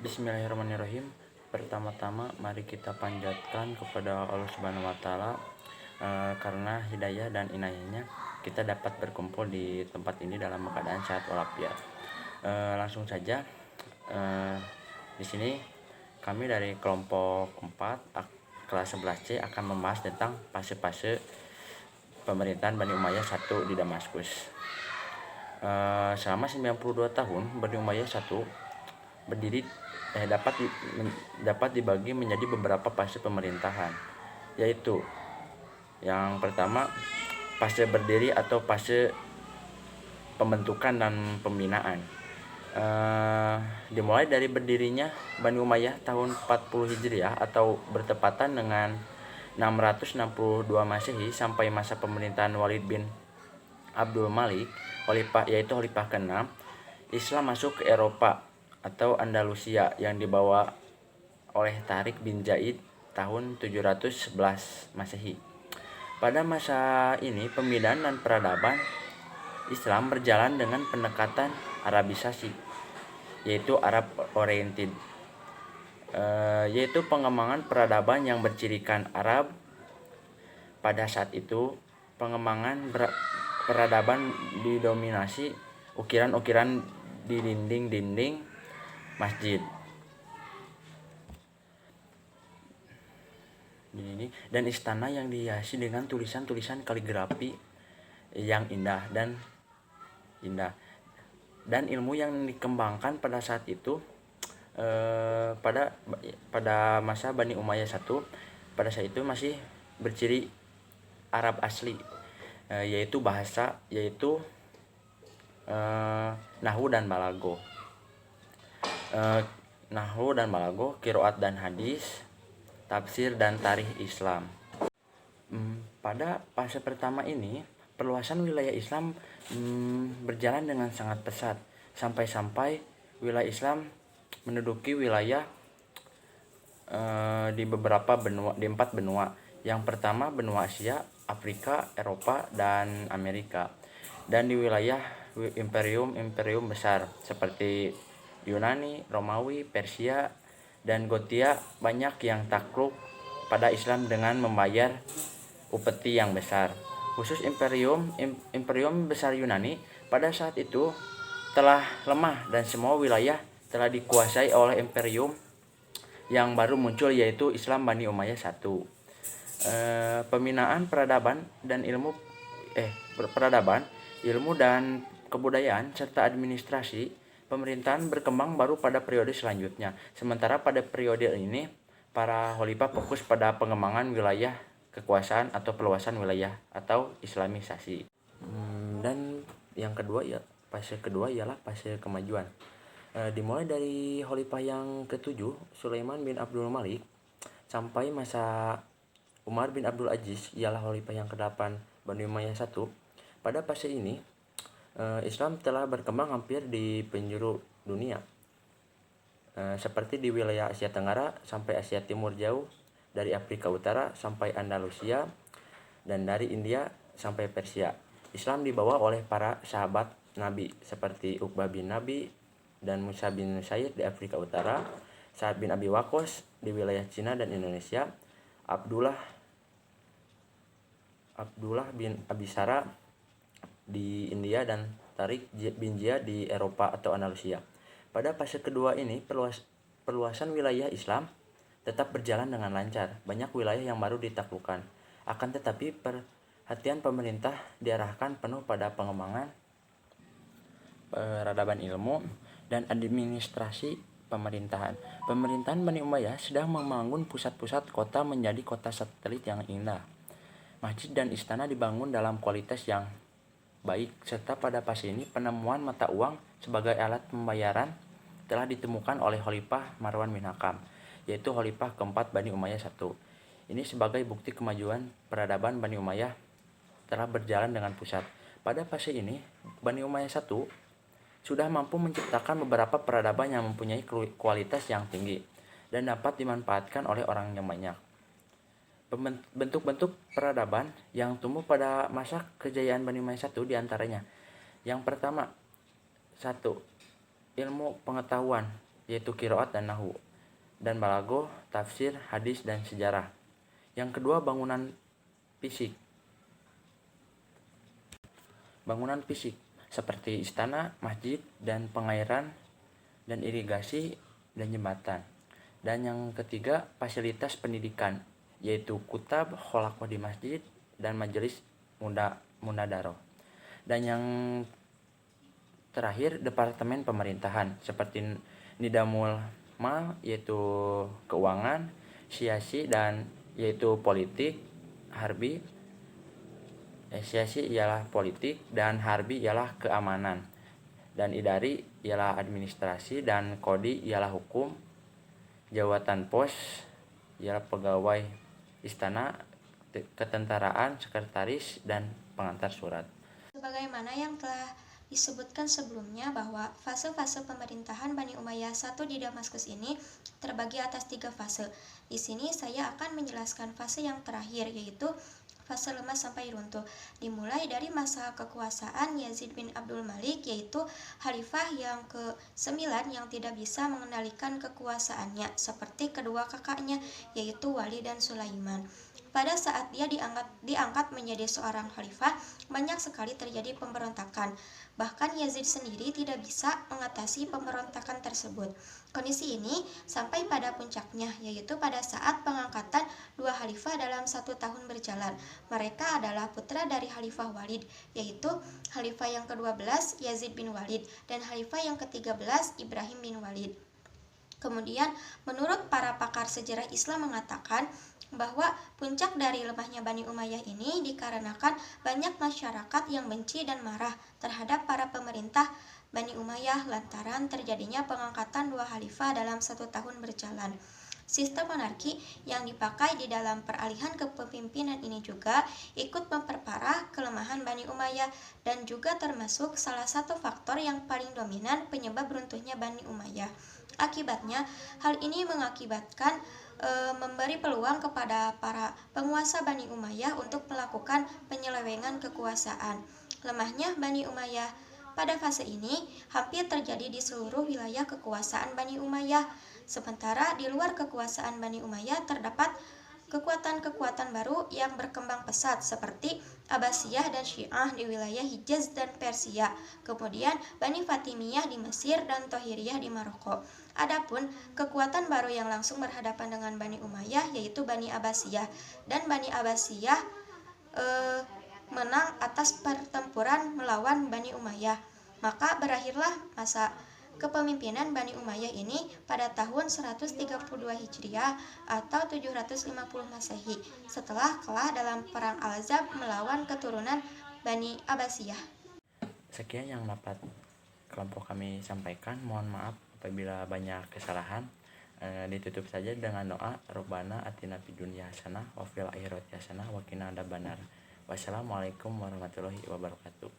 Bismillahirrahmanirrahim. Pertama-tama mari kita panjatkan kepada Allah Subhanahu wa taala karena hidayah dan inayahnya kita dapat berkumpul di tempat ini dalam keadaan sehat walafiat. Langsung saja di sini kami dari kelompok 4 kelas 11C akan membahas tentang fase-fase pemerintahan Bani Umayyah I di Damaskus. Selama 92 tahun Bani Umayyah I dapat dibagi menjadi beberapa fase pemerintahan, yaitu yang pertama fase berdiri atau fase pembentukan dan pembinaan. Dimulai dari berdirinya Bani Umayyah tahun 40 Hijriah atau bertepatan dengan 662 Masehi sampai masa pemerintahan Walid bin Abdul Malik, khalifah ke-6, Islam masuk ke Eropa atau Andalusia yang dibawa oleh Tariq bin Zaid tahun 711 Masehi. Pada masa ini pembinaan dan peradaban Islam berjalan dengan pendekatan Arabisasi, yaitu Arab Oriented, yaitu pengembangan peradaban yang bercirikan Arab. Pada saat itu pengembangan peradaban didominasi ukiran-ukiran di dinding-dinding masjid dan istana yang dihiasi dengan tulisan-tulisan kaligrafi yang indah dan ilmu yang dikembangkan pada saat itu pada masa Bani Umayyah I pada saat itu masih berciri Arab asli, yaitu bahasa nahwu dan balago. Qiraat dan hadis, tafsir dan tarikh Islam. Pada fase pertama ini, perluasan wilayah Islam berjalan dengan sangat pesat sampai wilayah Islam menduduki wilayah di 4 benua. Yang pertama benua Asia, Afrika, Eropa, dan Amerika. Dan di wilayah imperium besar seperti Yunani, Romawi, Persia, dan Gotia banyak yang takluk pada Islam dengan membayar upeti yang besar. Khusus imperium besar Yunani pada saat itu telah lemah dan semua wilayah telah dikuasai oleh imperium yang baru muncul, yaitu Islam Bani Umayyah I. Pembinaan peradaban, ilmu dan kebudayaan serta administrasi pemerintahan berkembang baru pada periode selanjutnya. Sementara pada periode ini para khalifah fokus pada pengembangan wilayah kekuasaan atau perluasan wilayah atau islamisasi. Dan yang kedua fase kedua ialah fase kemajuan. Dimulai dari khalifah yang ke-7 Sulaiman bin Abdul Malik sampai masa Umar bin Abdul Aziz ialah khalifah yang ke-8 Bani Umayyah I. Pada fase ini Islam telah berkembang hampir di penjuru dunia, seperti di wilayah Asia Tenggara sampai Asia Timur jauh, dari Afrika Utara sampai Andalusia, dan dari India sampai Persia. Islam dibawa oleh para sahabat Nabi seperti Uqbah bin Nabi dan Musa bin Nusair di Afrika Utara, Sa'ad bin Abi Waqqas di wilayah Cina dan Indonesia, Abdullah bin Abi Sara di India, dan Tariq bin Ziyad di Eropa atau Andalusia. Pada fase kedua ini perluasan wilayah Islam tetap berjalan dengan lancar. Banyak wilayah yang baru ditaklukkan. Akan tetapi perhatian pemerintah diarahkan penuh pada pengembangan peradaban ilmu dan administrasi pemerintahan. Pemerintahan Bani Umayyah sedang membangun pusat-pusat kota menjadi kota satelit yang indah. Masjid dan istana dibangun dalam kualitas yang baik, serta pada fase ini penemuan mata uang sebagai alat pembayaran telah ditemukan oleh Khalifah Marwan bin Hakam, yaitu khalifah keempat Bani Umayyah I. Ini sebagai bukti kemajuan peradaban Bani Umayyah telah berjalan dengan pusat. Pada fase ini Bani Umayyah I sudah mampu menciptakan beberapa peradaban yang mempunyai kualitas yang tinggi dan dapat dimanfaatkan oleh orang yang banyak. Bentuk-bentuk peradaban yang tumbuh pada masa kejayaan Bani Umayyah I diantaranya. Yang pertama, 1. Ilmu pengetahuan. yaitu qiraat dan nahwu, dan balaghah, tafsir, hadis, dan sejarah. Yang kedua, bangunan fisik. Bangunan fisik seperti istana, masjid, dan pengairan, dan irigasi, dan jembatan. Dan yang ketiga, fasilitas pendidikan, yaitu kutab, kholaqah di masjid, dan majelis munadaroh. Dan yang terakhir, departemen pemerintahan seperti nidamul mal, yaitu keuangan, siasi, dan yaitu politik, harbi. Siasi ialah politik, dan harbi ialah keamanan, dan idari ialah administrasi, dan kodi ialah hukum. Jawatan pos ialah pegawai istana, ketentaraan, sekretaris, dan pengantar surat. Sebagaimana yang telah disebutkan sebelumnya bahwa fase-fase pemerintahan Bani Umayyah I di Damaskus ini terbagi atas 3 fase. Di sini saya akan menjelaskan fase yang terakhir, yaitu fase lemah sampai runtuh. Dimulai dari masa kekuasaan Yazid bin Abdul Malik, yaitu khalifah yang ke-9 yang tidak bisa mengendalikan kekuasaannya seperti kedua kakaknya, yaitu Walid dan Sulaiman. Pada saat dia diangkat menjadi seorang khalifah, banyak sekali terjadi pemberontakan. Bahkan Yazid sendiri tidak bisa mengatasi pemberontakan tersebut. Kondisi ini sampai pada puncaknya, yaitu pada saat pengangkatan 2 khalifah dalam 1 tahun berjalan. Mereka adalah putra dari Khalifah Walid, yaitu khalifah yang ke-12 Yazid bin Walid dan khalifah yang ke-13 Ibrahim bin Walid. Kemudian, menurut para pakar sejarah Islam mengatakan bahwa puncak dari lemahnya Bani Umayyah ini dikarenakan banyak masyarakat yang benci dan marah terhadap para pemerintah Bani Umayyah lantaran terjadinya pengangkatan 2 khalifah dalam 1 tahun berjalan. Sistem monarki yang dipakai di dalam peralihan kepemimpinan ini juga ikut memperparah kelemahan Bani Umayyah dan juga termasuk salah satu faktor yang paling dominan penyebab runtuhnya Bani Umayyah. Akibatnya, hal ini mengakibatkan memberi peluang kepada para penguasa Bani Umayyah untuk melakukan penyelewengan kekuasaan. Lemahnya Bani Umayyah pada fase ini hampir terjadi di seluruh wilayah kekuasaan Bani Umayyah. Sementara di luar kekuasaan Bani Umayyah terdapat kekuatan-kekuatan baru yang berkembang pesat seperti Abbasiyah dan Syiah di wilayah Hijaz dan Persia, kemudian Bani Fatimiyah di Mesir dan Tohiriyah di Maroko. Adapun kekuatan baru yang langsung berhadapan dengan Bani Umayyah yaitu Bani Abbasiyah, dan Bani Abbasiyah menang atas pertempuran melawan Bani Umayyah. Maka berakhirlah masa kepemimpinan Bani Umayyah ini pada tahun 132 Hijriah atau 750 Masehi setelah kalah dalam perang Al-Ahzab melawan keturunan Bani Abbasiyah. Sekian yang dapat kelompok kami sampaikan. Mohon maaf apabila banyak kesalahan. Ditutup saja dengan doa, Rabbana atina fid dunya hasanah wa fil akhirati hasanah wa qina adzabannar. Wassalamualaikum warahmatullahi wabarakatuh.